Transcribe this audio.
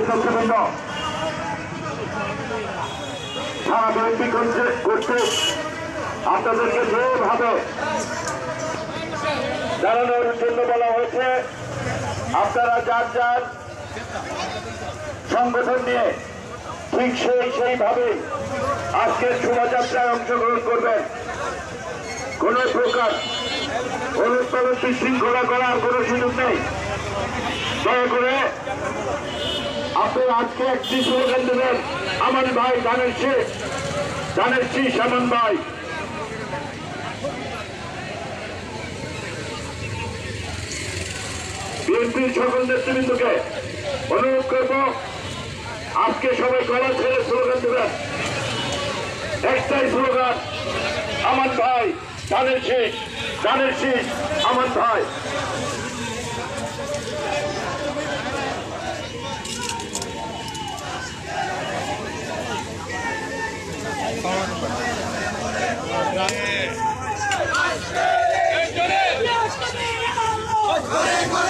সদস্যবৃন্দ সারা বিএনপি কর্তৃক আপনাদেরকে যেভাবে জানানোর জন্য বলা হয়েছে, আপনারা যার যার সংগঠন নিয়ে ঠিক সেইভাবে আজকের শোভাযাত্রায় অংশগ্রহণ করবেন। কোন প্রকার অনুৎপাদন বিশৃঙ্খলা করার কোন সুযোগ নেই। দয়া করে আপনারা আজকে একটি স্লোগান দেবেন, আমান ভাই ধানের শীষ আমান ভাই। বিএনপির সকল নেতৃবৃন্দকে অনুরোধ করব, আজকে সবাই গলা ছেড়ে স্লোগান দেবেন। একটাই স্লোগান, আমান ভাই ধানের শীষ আমান ভাই। Hey!